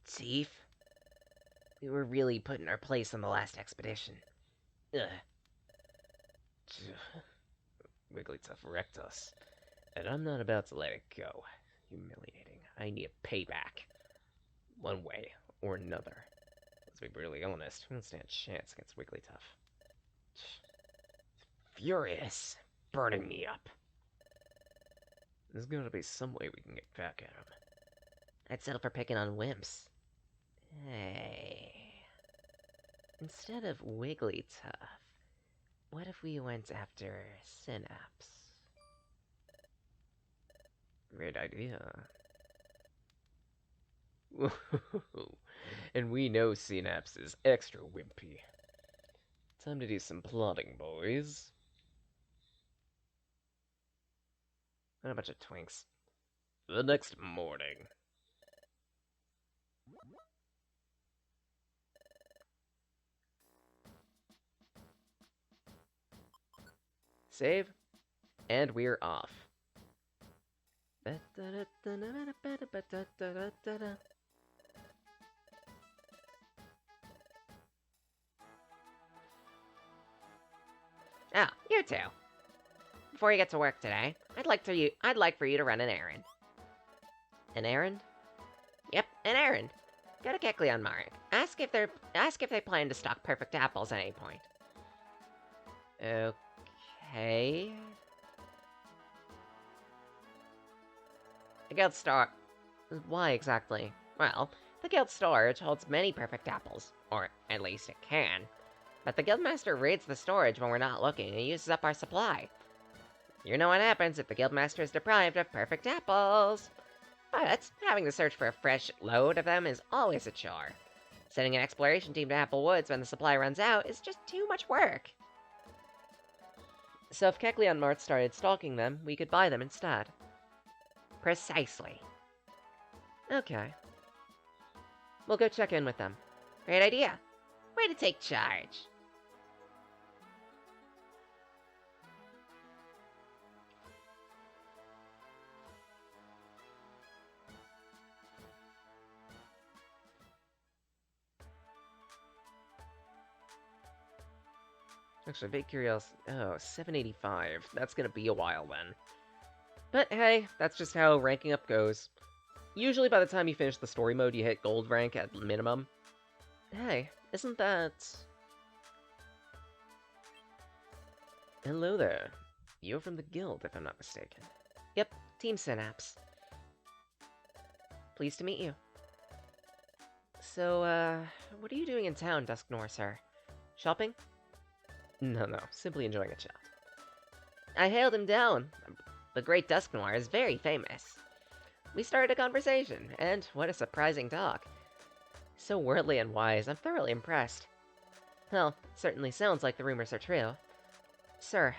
Chief, we were really put in our place on the last expedition. Ugh. Wigglytuff wrecked us, and I'm not about to let it go. Humiliating. I need a payback. One way or another. Let's be brutally honest, we don't stand a chance against Wigglytuff. Furious. Burning me up. There's gotta be some way we can get back at him. I'd settle for picking on wimps. Hey. Instead of Wigglytuff, what if we went after Synapse? Great idea. And we know Synapse is extra wimpy. Time to do some plotting, boys. What a bunch of twinks. The next morning. Save, and we're off. Oh, you two. Before you get to work today, I'd like for you to run an errand. An errand? Yep, an errand. Go to Kecleon Mark. Ask if they plan to stock perfect apples at any point. Okay. The guild store. Why exactly? Well, the guild storage holds many perfect apples, or at least it can. But the guildmaster raids the storage when we're not looking and uses up our supply. You know what happens if the guildmaster is deprived of perfect apples. But having to search for a fresh load of them is always a chore. Sending an exploration team to Apple Woods when the supply runs out is just too much work. So if Kecleon Mart started stocking them, we could buy them instead. Precisely. Okay. We'll go check in with them. Great idea. Way to take charge. Actually, big curiosity. Oh, 785. That's gonna be a while then. But hey, that's just how ranking up goes. Usually by the time you finish the story mode, you hit gold rank at minimum. Hey, isn't that... Hello there. You're from the guild, if I'm not mistaken. Yep, Team Synapse. Pleased to meet you. So, what are you doing in town, Dusknoir, sir? Shopping? No, simply enjoying a chat. I hailed him down. The great Dusknoir is very famous. We started a conversation, and what a surprising talk. So worldly and wise, I'm thoroughly impressed. Well, certainly sounds like the rumors are true. Sir,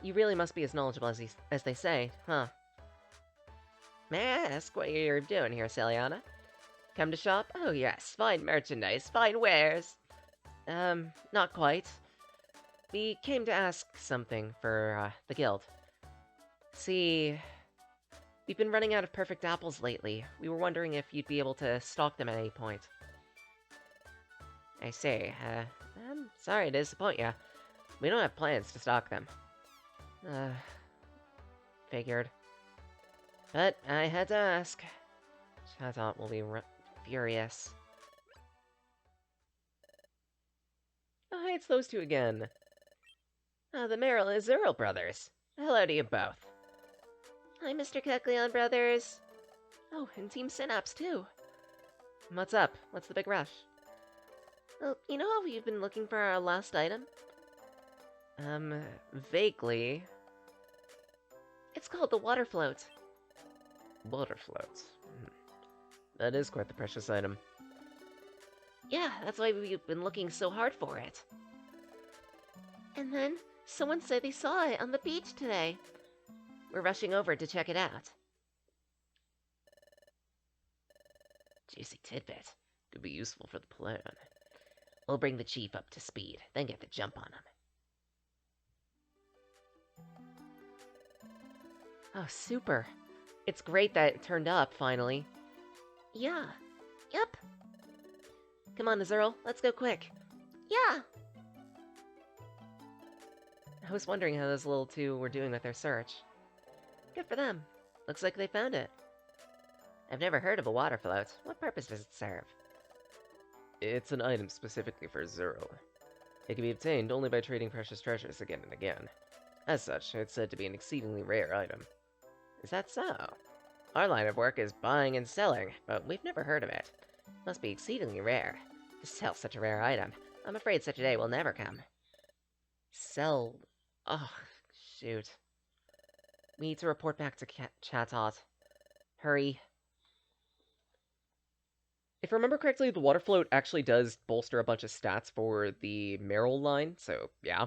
you really must be as knowledgeable as they say, huh? May I ask what you're doing here, Celiana? Come to shop? Oh yes, fine merchandise, fine wares. Not quite. We came to ask something for, the guild. See, we've been running out of perfect apples lately. We were wondering if you'd be able to stock them at any point. I see, I'm sorry to disappoint you. We don't have plans to stock them. Figured. But I had to ask. Chatot will be furious. Oh, hey, it's those two again. The Meryl and Zerl brothers. Hello to you both. Hi, Mr. Kecleon brothers. Oh, and Team Synapse, too. What's up? What's the big rush? Well, you know how we've been looking for our last item? Vaguely. It's called the water float. Water floats. That is quite the precious item. Yeah, that's why we've been looking so hard for it. And then, someone said they saw it on the beach today. We're rushing over to check it out. Juicy tidbit. Could be useful for the plan. We'll bring the chief up to speed, then get the jump on him. Oh, super. It's great that it turned up, finally. Yeah. Yep. Come on, Azurill, let's go quick. Yeah. I was wondering how those little two were doing with their search. Good for them. Looks like they found it. I've never heard of a water float. What purpose does it serve? It's an item specifically for Azurill. It can be obtained only by trading precious treasures again and again. As such, it's said to be an exceedingly rare item. Is that so? Our line of work is buying and selling, but we've never heard of it. Must be exceedingly rare. To sell such a rare item, I'm afraid such a day will never come. Sell... Oh, shoot. We need to report back to Chatot. Hurry. If I remember correctly, the water float actually does bolster a bunch of stats for the Meryl line, so yeah.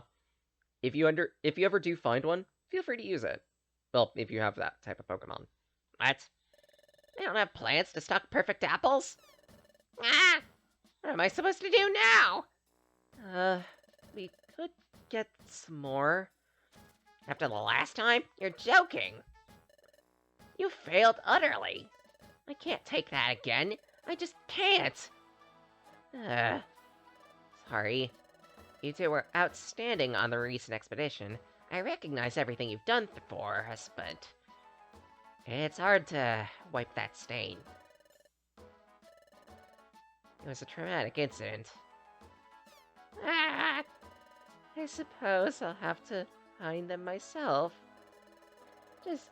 If you ever do find one, feel free to use it. Well, if you have that type of Pokemon. What? I don't have plans to stock perfect apples? Ah! What am I supposed to do now? We could get some more. After the last time? You're joking. You failed utterly. I can't take that again. I just can't. Sorry. You two were outstanding on the recent expedition. I recognize everything you've done for us, but... it's hard to wipe that stain. It was a traumatic incident. Ah! I suppose I'll have to find them myself. Just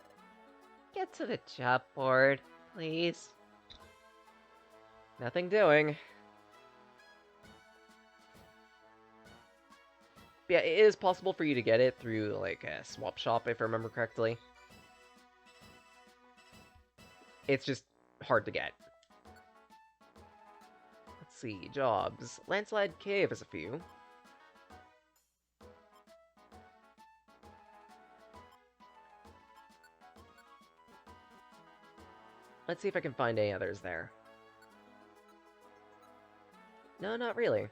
get to the job board, please. Nothing doing. Yeah, it is possible for you to get it through, like, a swap shop, if I remember correctly. It's just hard to get. Let's see, jobs. Landslide Cave has a few. Let's see if I can find any others there. No, not really.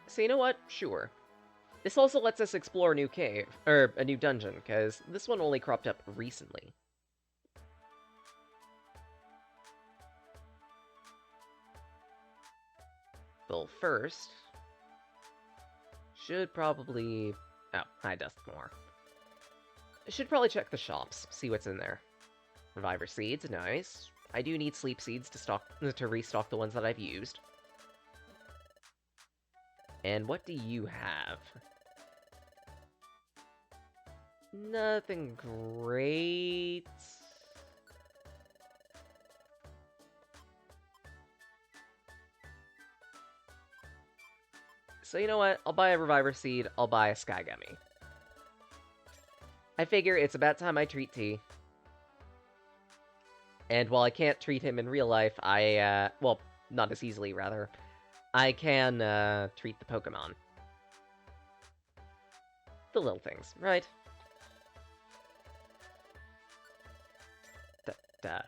So you know what? Sure. This also lets us explore a new cave, or a new dungeon, because this one only cropped up recently. Well, first... should probably... oh, hi, Duskmore. Should probably check the shops, see what's in there. Reviver seeds, nice. I do need sleep seeds to restock the ones that I've used. And what do you have? Nothing great. So you know what? I'll buy a Reviver Seed, I'll buy a Sky Gummy. I figure it's about time I treat T. And while I can't treat him in real life, well, not as easily, rather, I can, treat the Pokemon. The little things, right? Da-da.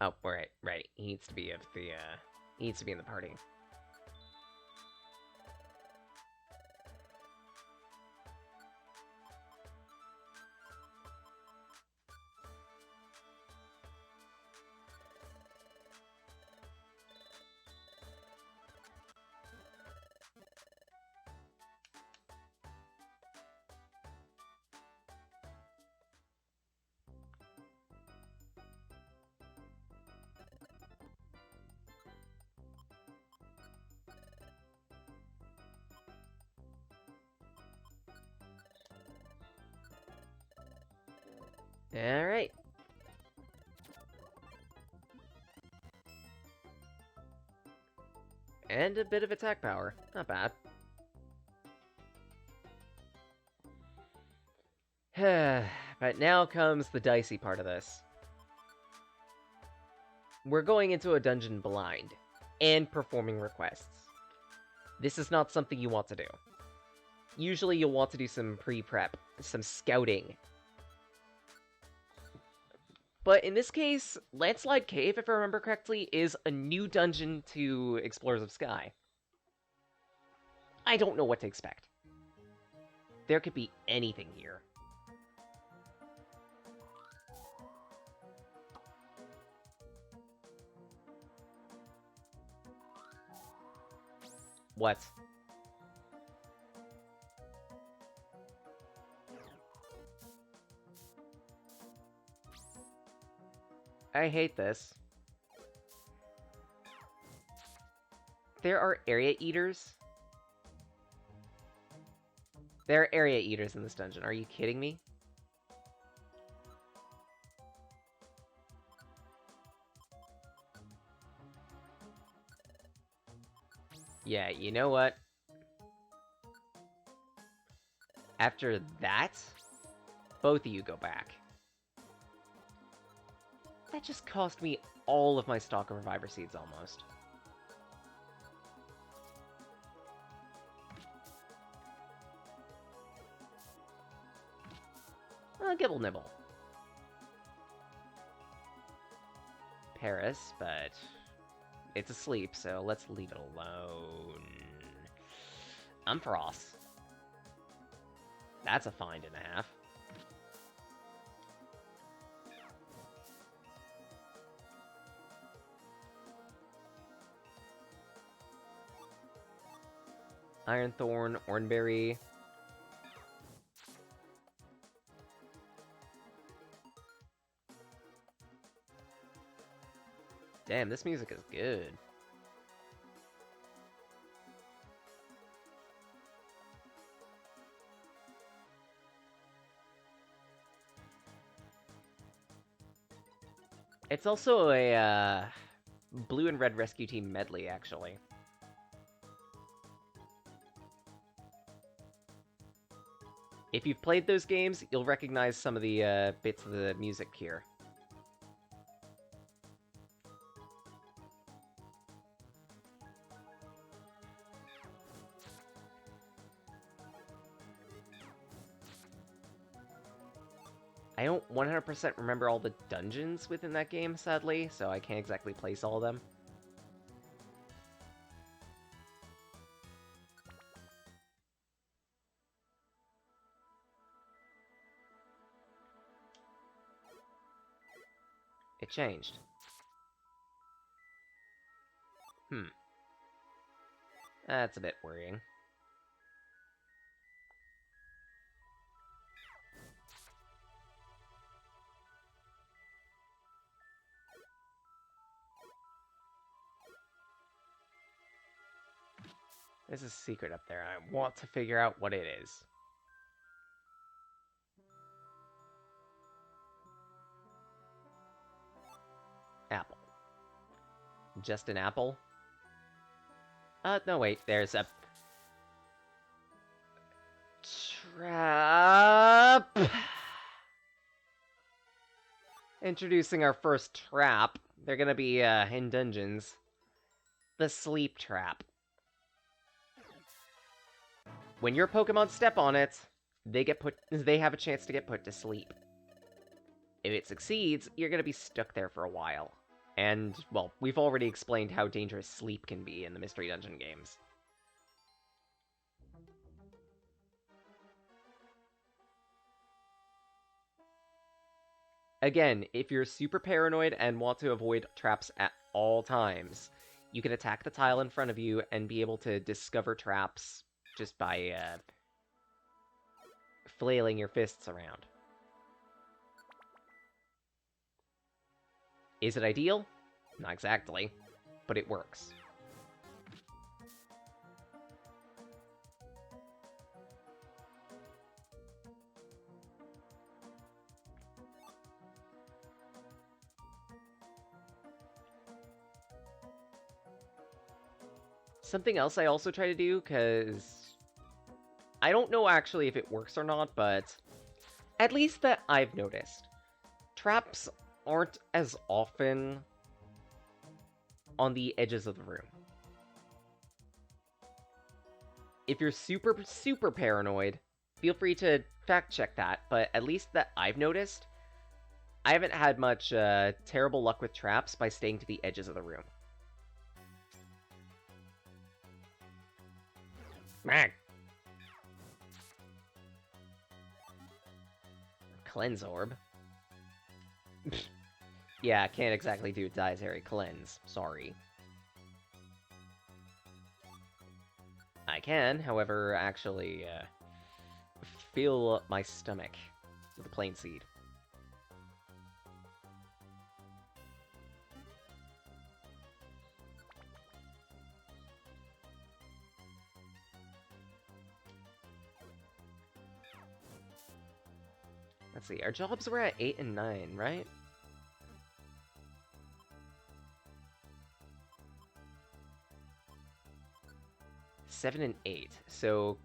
Oh, right. He needs to be he needs to be in the party. Alright. And a bit of attack power. Not bad. But now comes the dicey part of this. We're going into a dungeon blind, and performing requests. This is not something you want to do. Usually you'll want to do some pre-prep, some scouting. But in this case, Landslide Cave, if I remember correctly, is a new dungeon to Explorers of Sky. I don't know what to expect. There could be anything here. What? I hate this. There are area eaters? There are area eaters in this dungeon. Are you kidding me? Yeah, you know what? After that, both of you go back. That just cost me all of my stock of Reviver Seeds, almost. Gibble Nibble. Paris, but it's asleep, so let's leave it alone. Umpharos. That's a find and a half. Ironthorn, Ornberry. Damn, this music is good. It's also a blue and red rescue team medley, actually. If you've played those games, you'll recognize some of the bits of the music here. I don't 100% remember all the dungeons within that game, sadly, so I can't exactly place all of them. It changed. That's a bit worrying. There's a secret up there. I want to figure out what it is. Apple. Just an apple? No, wait. There's a... trap! Introducing our first trap. They're gonna be, in dungeons. The sleep trap. When your Pokemon step on it, they have a chance to get put to sleep. If it succeeds, you're gonna be stuck there for a while. And, well, we've already explained how dangerous sleep can be in the Mystery Dungeon games. Again, if you're super paranoid and want to avoid traps at all times, you can attack the tile in front of you and be able to discover traps just by flailing your fists around. Is it ideal? Not exactly, but it works. Something else I also try to do, because I don't know actually if it works or not, but at least that I've noticed, traps aren't as often on the edges of the room. If you're super, super paranoid, feel free to fact check that, but at least that I've noticed, I haven't had much terrible luck with traps by staying to the edges of the room. Smack! Cleanse Orb. Yeah, can't exactly do Dietary Cleanse. Sorry. I can, however, actually, fill my stomach with a plain seed. Let's see, our jobs were at 8 and 9, right? Seven and 8, so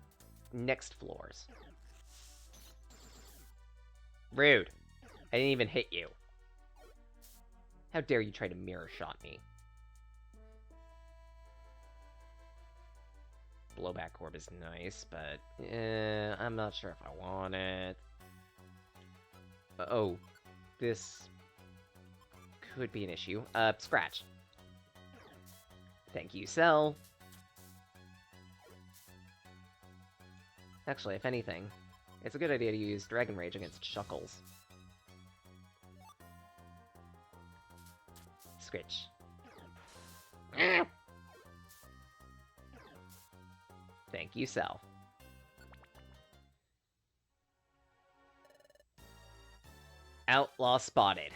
next floors. Rude. I didn't even hit you. How dare you try to mirror shot me? Blowback Orb is nice, but I'm not sure if I want it. Oh, this could be an issue. Scratch. Thank you, Cell. Actually, if anything, it's a good idea to use Dragon Rage against Shuckles. Scritch. Thank you, Cell. Outlaw spotted.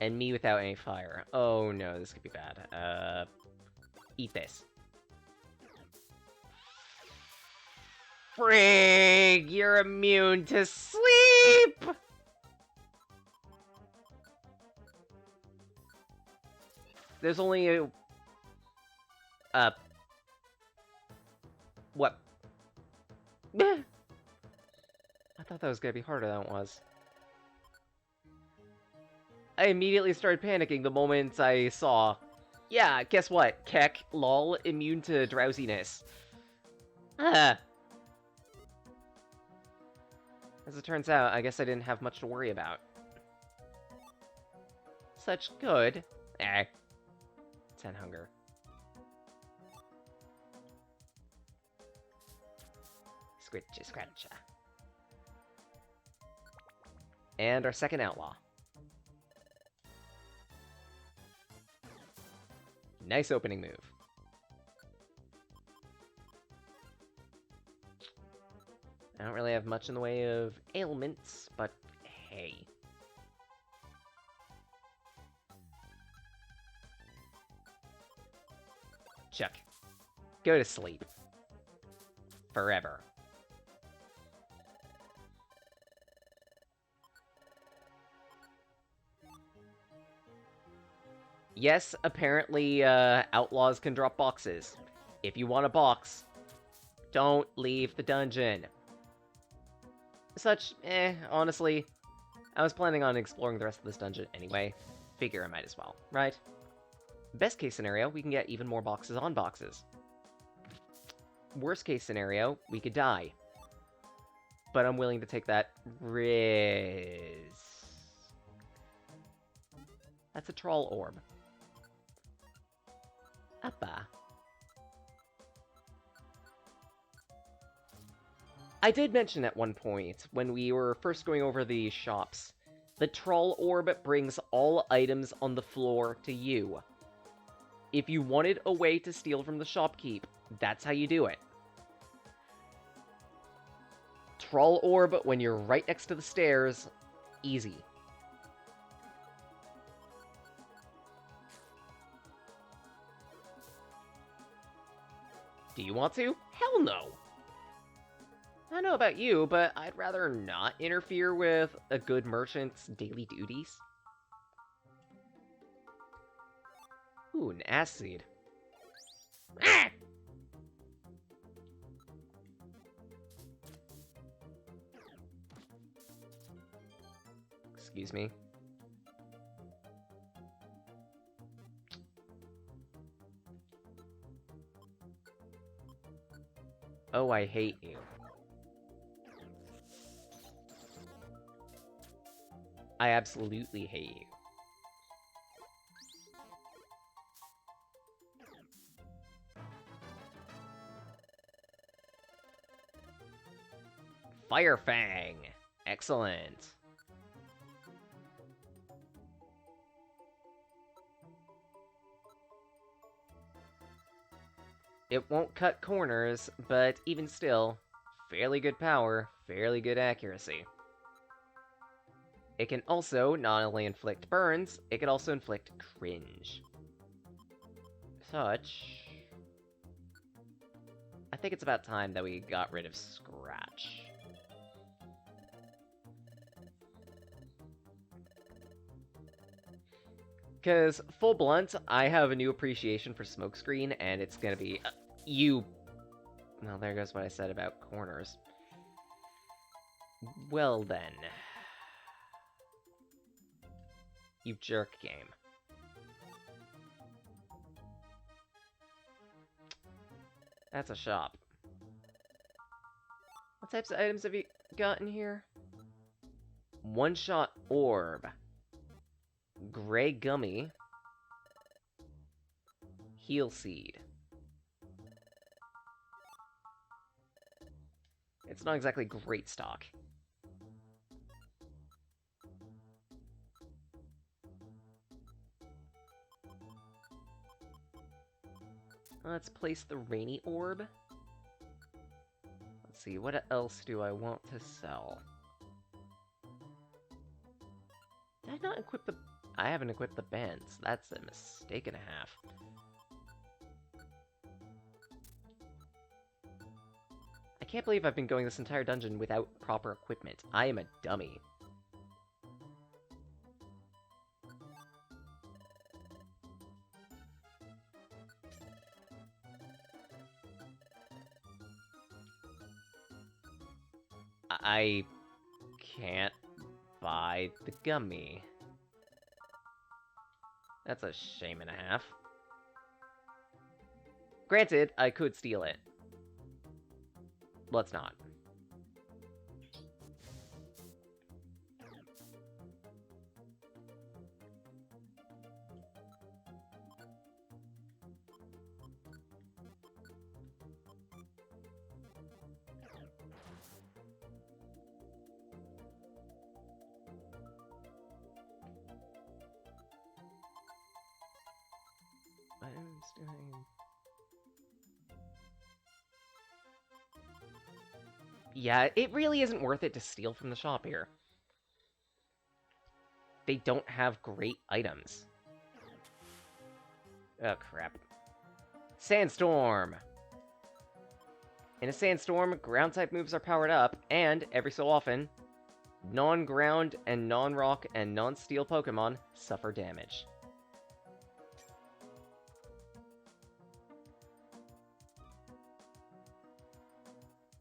And me without any fire. Oh no, this could be bad. Eat this. Frig! You're immune to sleep! There's only a... What? I thought that was gonna be harder than it was. I immediately started panicking the moment I saw... Yeah, guess what? Keck, lol, immune to drowsiness. Ah. As it turns out, I guess I didn't have much to worry about. Such good. 10 hunger. Scritcha, scratcha. And our second outlaw. Nice opening move. I don't really have much in the way of ailments, but hey. Chuck. Go to sleep. Forever. Yes, apparently, outlaws can drop boxes. If you want a box, don't leave the dungeon. Such, honestly, I was planning on exploring the rest of this dungeon anyway. Figure I might as well, right? Best case scenario, we can get even more boxes on boxes. Worst case scenario, we could die. But I'm willing to take that risk. That's a troll orb. Appa. I did mention at one point, when we were first going over the shops, the troll orb brings all items on the floor to you. If you wanted a way to steal from the shopkeep, that's how you do it. Troll orb when you're right next to the stairs, easy. Do you want to? Hell no! I don't know about you, but I'd rather not interfere with a good merchant's daily duties. Ooh, an acid. Ah! Excuse me. Oh, I hate you. I absolutely hate you. Fire Fang! Excellent. It won't cut corners, but even still, fairly good power, fairly good accuracy. It can also not only inflict burns, it can also inflict cringe. Such... I think it's about time that we got rid of Scratch. Because, full blunt, I have a new appreciation for Smokescreen, and it's gonna be... Well, there goes what I said about corners. Well then. You jerk game. That's a shop. What types of items have you gotten here? One-shot orb. Gray gummy. Heal seed. It's not exactly great stock. Let's place the rainy orb. Let's see, what else do I want to sell? Did I not equip the... I haven't equipped the bands. That's a mistake and a half. I can't believe I've been going this entire dungeon without proper equipment. I am a dummy. I can't buy the gummy. That's a shame and a half. Granted, I could steal it. Let's not. Yeah, it really isn't worth it to steal from the shop here. They don't have great items. Oh, crap. Sandstorm! In a Sandstorm, ground-type moves are powered up, and, every so often, non-ground and non-rock and non-steel Pokemon suffer damage.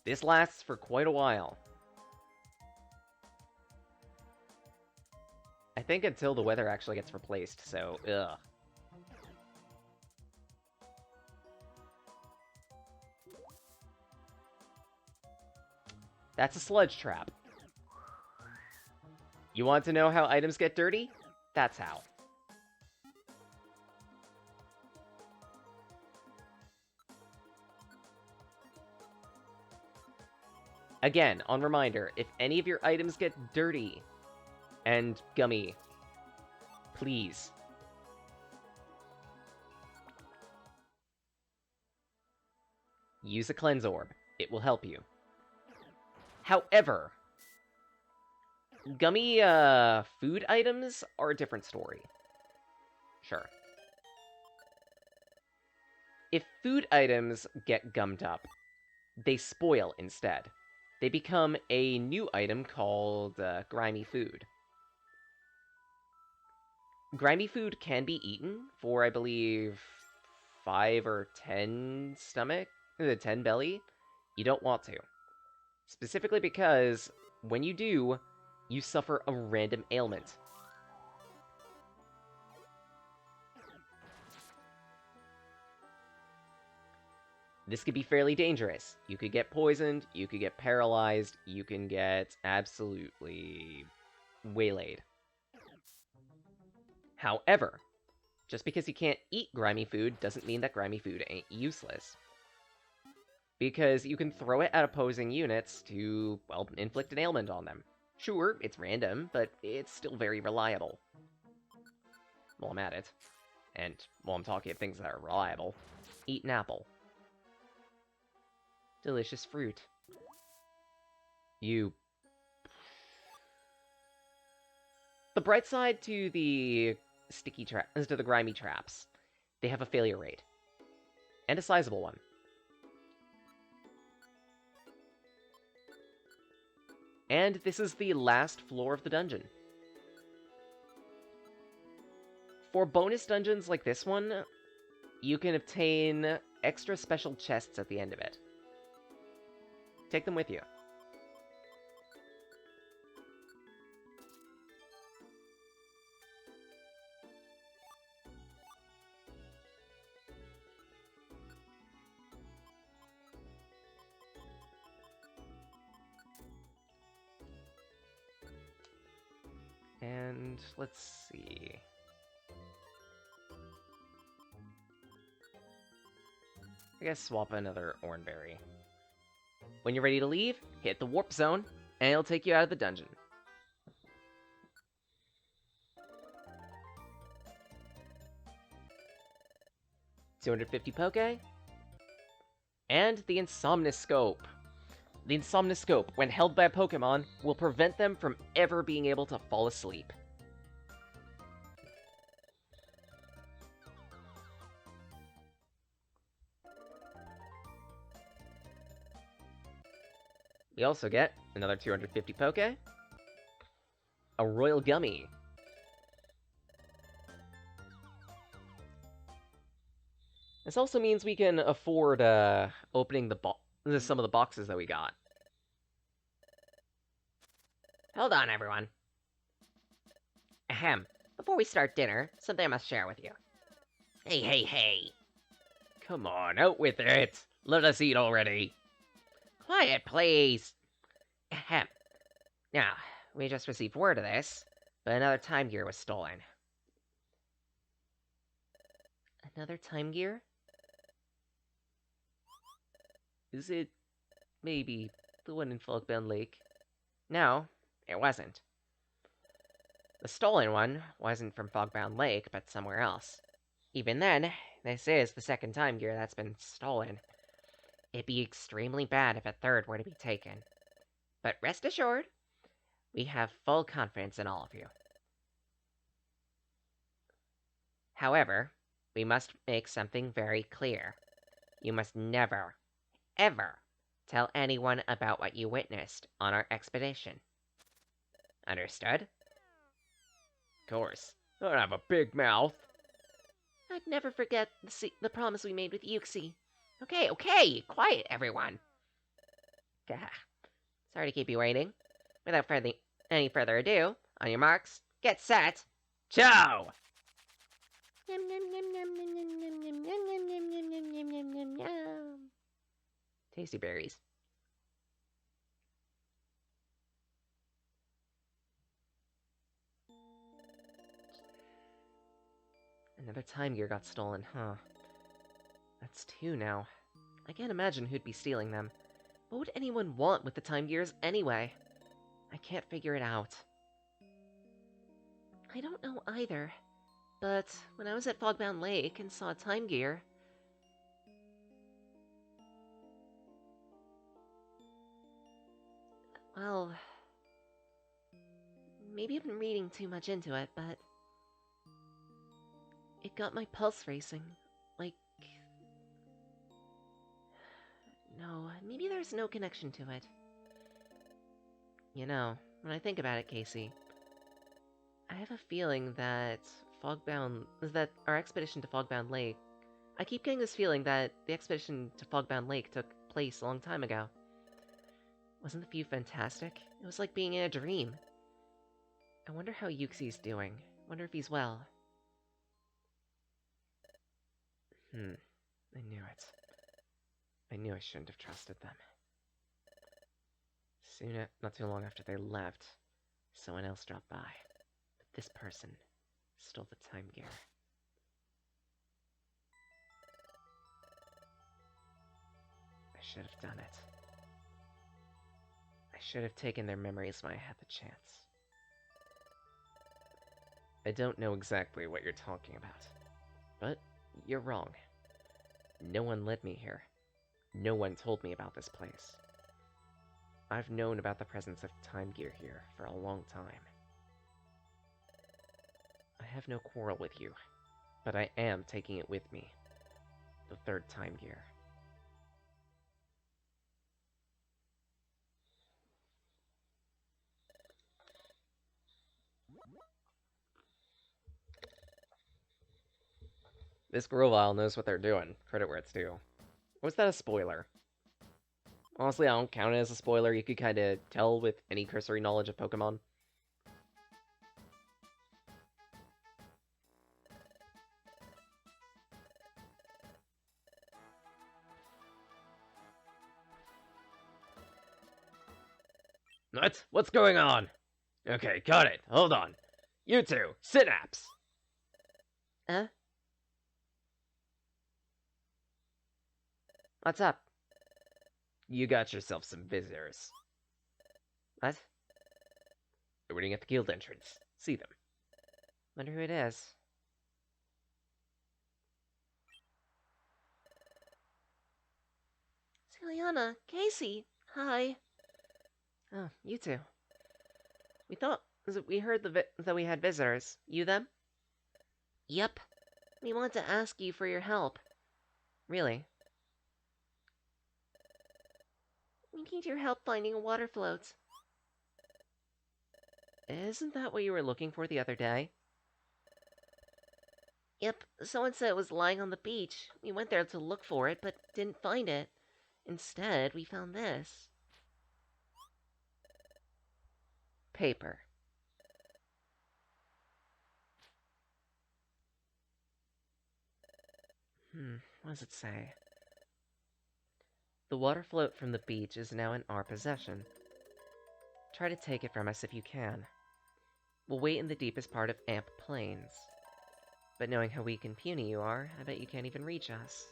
This lasts for quite a while. I think until the weather actually gets replaced, so, ugh. That's a sludge trap. You want to know how items get dirty? That's how. Again, on reminder, if any of your items get dirty and gummy, please. Use a Cleanse Orb. It will help you. However, gummy food items are a different story. Sure. If food items get gummed up, they spoil instead. They become a new item called Grimy Food. Grimy Food can be eaten for, I believe, 5 or 10 stomach, 10 belly. You don't want to. Specifically because, when you do, you suffer a random ailment. This could be fairly dangerous. You could get poisoned, you could get paralyzed, you can get absolutely waylaid. However, just because you can't eat grimy food doesn't mean that grimy food ain't useless. because you can throw it at opposing units to, well, inflict an ailment on them. Sure, it's random, but it's still very reliable. While I'm at it, and while I'm talking of things that are reliable, eat an apple. Delicious fruit. The bright side to the to the grimy traps, they have a failure rate. And a sizable one. And this is the last floor of the dungeon. For bonus dungeons like this one, you can obtain extra special chests at the end of it. Take them with you. And let's see. I guess swap another Oranberry. When you're ready to leave, hit the warp zone, and it'll take you out of the dungeon. $250 Poke, and the Insomniscope. The Insomniscope, when held by a Pokemon, will prevent them from ever being able to fall asleep. We also get another 250 Poke, a Royal Gummy. This also means we can afford opening some of the boxes that we got. Hold on, everyone. Ahem. Before we start dinner, something I must share with you. Hey. Come on, out with it. Let us eat already. Quiet, please. Ahem. Now, we just received word of this, but another time gear was stolen. Another time gear? Is it maybe the one in Fogbound Lake? No, it wasn't. The stolen one wasn't from Fogbound Lake, but somewhere else. Even then, this is the second time gear that's been stolen. It'd be extremely bad if a third were to be taken. But rest assured, we have full confidence in all of you. However, we must make something very clear. You must never, ever tell anyone about what you witnessed on our expedition. Understood? Of course. I don't have a big mouth. I'd never forget the promise we made with EoSky. Okay, quiet, everyone. Sorry to keep you waiting. Without any further ado, on your marks, get set, go! Tasty berries. Another time gear got stolen, huh? That's 2 now. I can't imagine who'd be stealing them. What would anyone want with the time gears anyway? I can't figure it out. I don't know either. But when I was at Fogbound Lake and saw a time gear... Well... Maybe I've been reading too much into it, but... It got my pulse racing. Like... No, maybe there's no connection to it. You know, when I think about it, Casey... I have a feeling that our expedition to Fogbound Lake... I keep getting this feeling that the expedition to Fogbound Lake took place a long time ago. Wasn't the view fantastic? It was like being in a dream. I wonder how EoSky's doing. Wonder if he's well. I knew it. I knew I shouldn't have trusted them. Not too long after they left, someone else dropped by. But this person stole the time gear. I should have done it. I should have taken their memories when I had the chance. I don't know exactly what you're talking about, but you're wrong. No one led me here. No one told me about this place. I've known about the presence of time gear here for a long time. I have no quarrel with you, but I am taking it with me. The third time gear. This Grovile knows what they're doing. Credit where it's due. Was that a spoiler? Honestly, I don't count it as a spoiler. You could kind of tell with any cursory knowledge of Pokemon. What? What's going on? Okay, got it. Hold on. You two, synapse! What's up? You got yourself some visitors. What? They're waiting at the guild entrance. See them. Wonder who it is. Celiana, Casey, hi. Oh, you two. We heard that we had visitors. You them? Yep. We want to ask you for your help. Really? We need your help finding a water float. Isn't that what you were looking for the other day? Yep, someone said it was lying on the beach. We went there to look for it, but didn't find it. Instead, we found this. Paper. What does it say? The water float from the beach is now in our possession. Try to take it from us if you can. We'll wait in the deepest part of Amp Plains. But knowing how weak and puny you are, I bet you can't even reach us.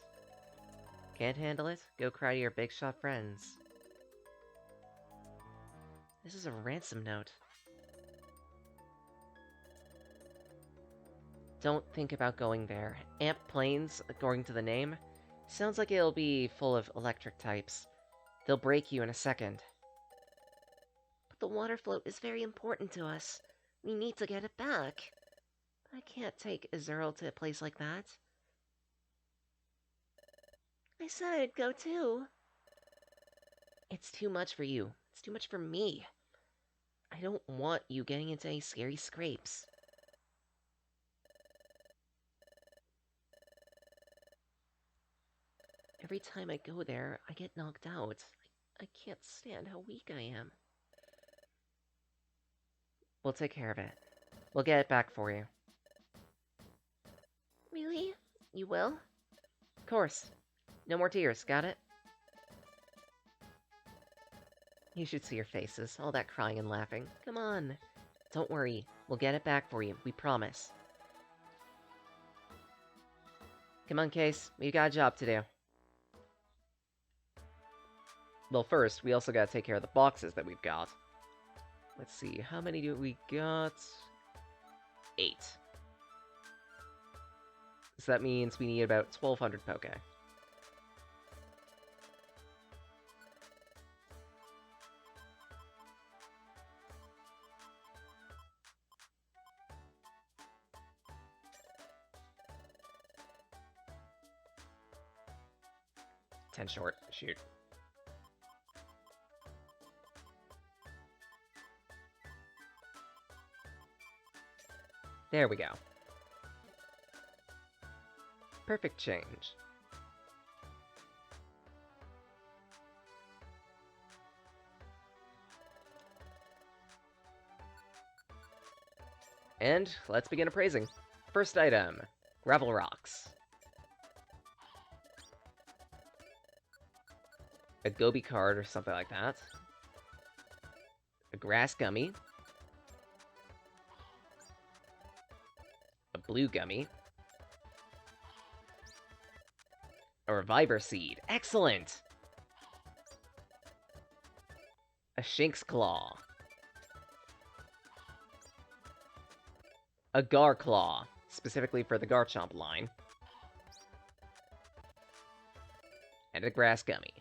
Can't handle it? Go cry to your big shot friends. This is a ransom note. Don't think about going there. Amp Plains, according to the name, sounds like it'll be full of electric types. They'll break you in a second. But the water float is very important to us. We need to get it back. I can't take Azurill to a place like that. I said I'd go too. It's too much for you. It's too much for me. I don't want you getting into any scary scrapes. Every time I go there, I get knocked out. I can't stand how weak I am. We'll take care of it. We'll get it back for you. Really? You will? Of course. No more tears, got it? You should see your faces, all that crying and laughing. Come on. Don't worry, we'll get it back for you, we promise. Come on, Case, we got a job to do. Well, first, we also gotta take care of the boxes that we've got. Let's see, how many do we got? 8. So that means we need about 1,200 Poke. Ten short, shoot. There we go. Perfect change. And let's begin appraising. First item, gravel rocks. A Gobi card or something like that. A grass gummy. A blue gummy. A reviver seed. Excellent! A Shink's Claw. A Gar Claw, specifically for the Garchomp line. And a Grass Gummy.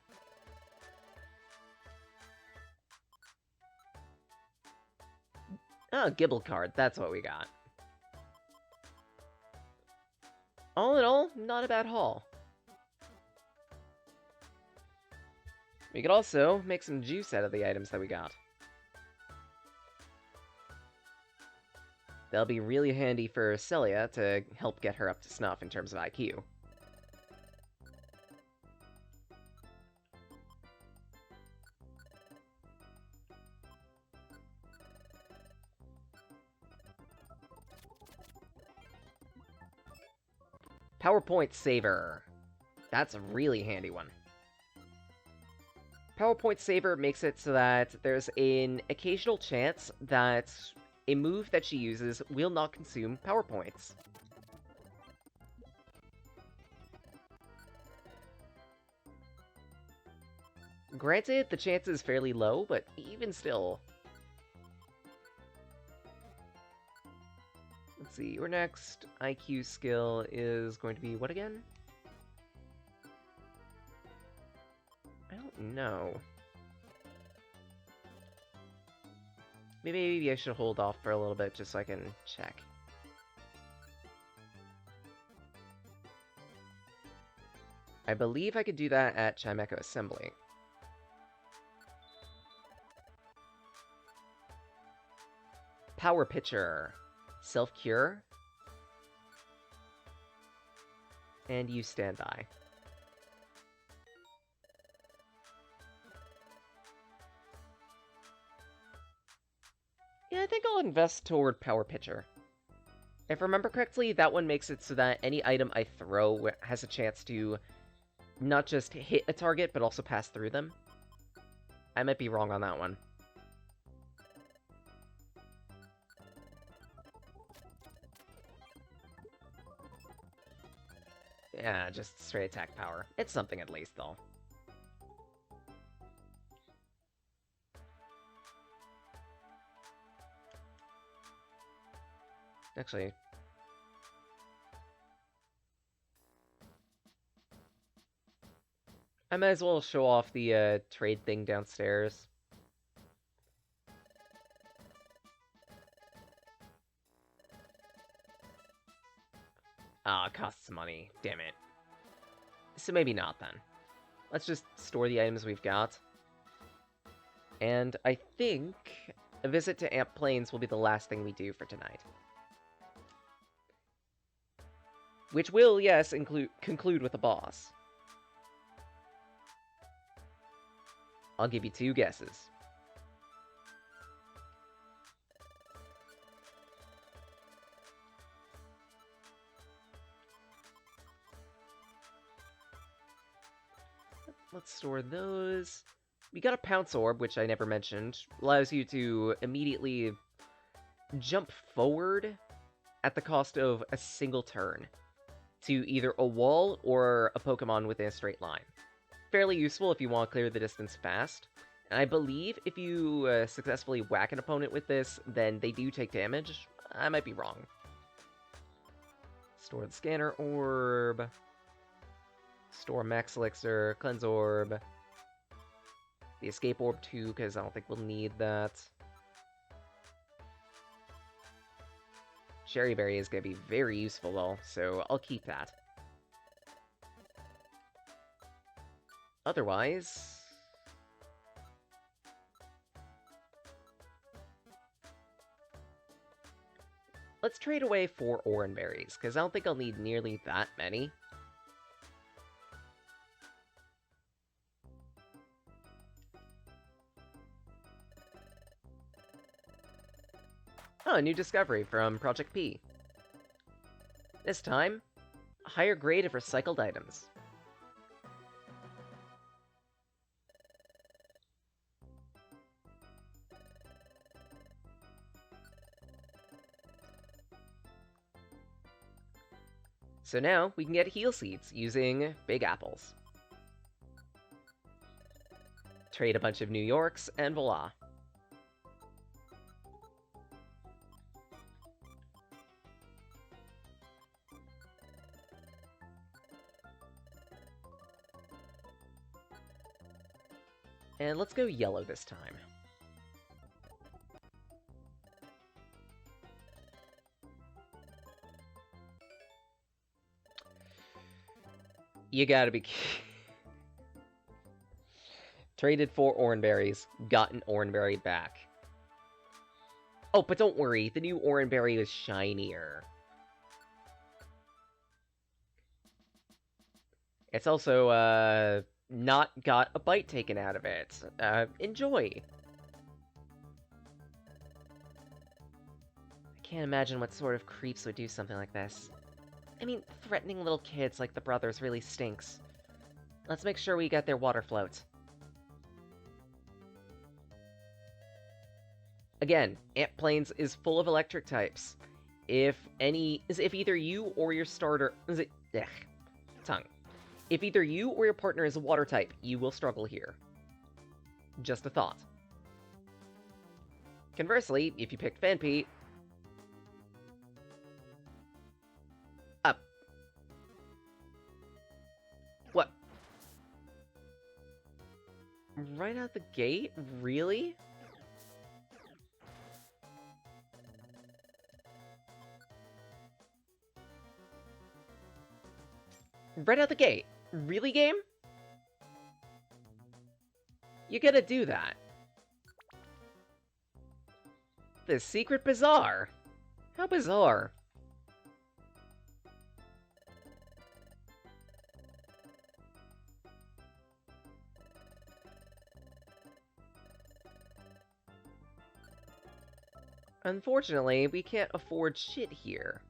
Oh, Gibble card, that's what we got. All in all, not a bad haul. We could also make some juice out of the items that we got. That'll be really handy for Celia to help get her up to snuff in terms of IQ. PowerPoint Saver. That's a really handy one. PowerPoint Saver makes it so that there's an occasional chance that a move that she uses will not consume PowerPoints. Granted, the chance is fairly low, but even still. Let's see, your next IQ skill is going to be what again? I don't know. Maybe I should hold off for a little bit just so I can check. I believe I could do that at Chimecho Assembly. Power Pitcher. Self-Cure. And use Standby. Yeah, I think I'll invest toward Power Pitcher. If I remember correctly, that one makes it so that any item I throw has a chance to not just hit a target, but also pass through them. I might be wrong on that one. Yeah, just straight attack power. It's something at least, though. Actually... I might as well show off the trade thing downstairs. Ah, it costs money. Damn it. So maybe not, then. Let's just store the items we've got. And I think a visit to Amp Plains will be the last thing we do for tonight. Which will, yes, conclude with a boss. I'll give you 2 guesses. Let's store those. We got a Pounce Orb, which I never mentioned. Allows you to immediately jump forward at the cost of a single turn to either a wall or a Pokemon within a straight line. Fairly useful if you want to clear the distance fast. And I believe if you successfully whack an opponent with this, then they do take damage. I might be wrong. Store the Scanner Orb. Store Max Elixir, Cleanse Orb. The Escape Orb too, because I don't think we'll need that. Cherry Berry is going to be very useful though, so I'll keep that. Otherwise... let's trade away 4 Oran Berries, because I don't think I'll need nearly that many. Oh, a new discovery from Project P. This time, a higher grade of recycled items. So now, we can get heal seeds using Big Apples. Trade a bunch of New Yorks, and voila. And let's go yellow this time. You gotta be... Traded 4 Oranberries, got an Oranberry back. Oh, but don't worry, the new Oranberry is shinier. It's also, not got a bite taken out of it. Enjoy! I can't imagine what sort of creeps would do something like this. I mean, threatening little kids like the brothers really stinks. Let's make sure we get their water float. Again, Ant Plains is full of electric types. If either you or your starter... If either you or your partner is a water type, you will struggle here. Just a thought. Conversely, if you picked Phanpy... Up. What? Right out the gate? Really? Right out the gate? Really, game? You gotta do that. The secret bazaar? How bizarre. Unfortunately, we can't afford shit here.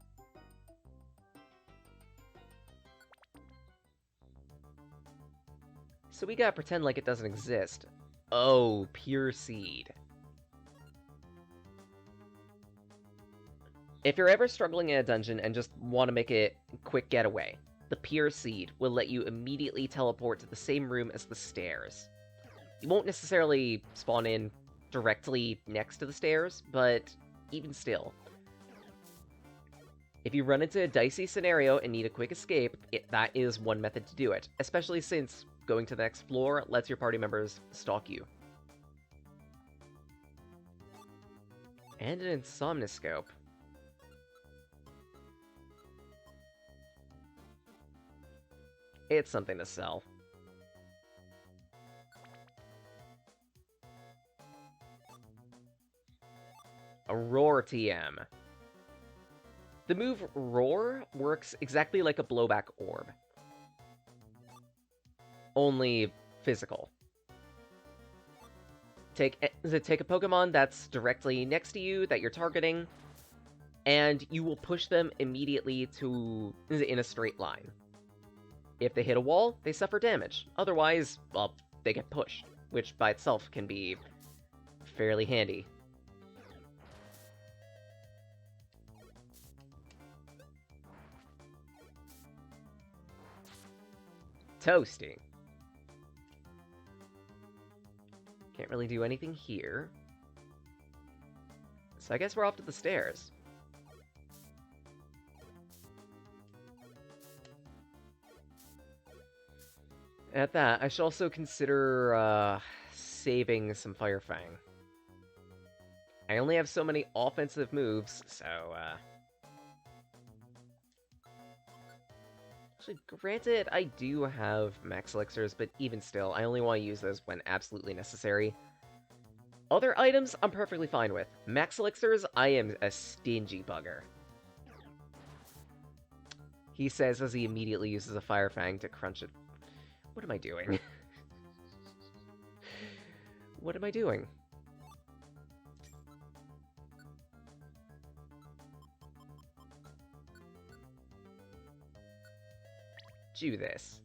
So we gotta pretend like it doesn't exist. Oh, pure seed. If you're ever struggling in a dungeon and just want to make a quick getaway, the pure seed will let you immediately teleport to the same room as the stairs. You won't necessarily spawn in directly next to the stairs, but even still. If you run into a dicey scenario and need a quick escape, that is one method to do it, especially since going to the next floor lets your party members stalk you. And an Insomnoscope. It's something to sell. A Roar TM. The move Roar works exactly like a blowback orb. Only physical. Take a Pokemon that's directly next to you, that you're targeting, and you will push them immediately in a straight line. If they hit a wall, they suffer damage. Otherwise, well, they get pushed, which by itself can be fairly handy. Toasty. Can't really do anything here. So I guess we're off to the stairs. At that, I should also consider saving some Fire Fang. I only have so many offensive moves, so actually, granted, I do have max elixirs, but even still, I only want to use those when absolutely necessary. Other items, I'm perfectly fine with. Max elixirs, I am a stingy bugger. He says as he immediately uses a Fire Fang to crunch it. What am I doing? What am I doing? Do this.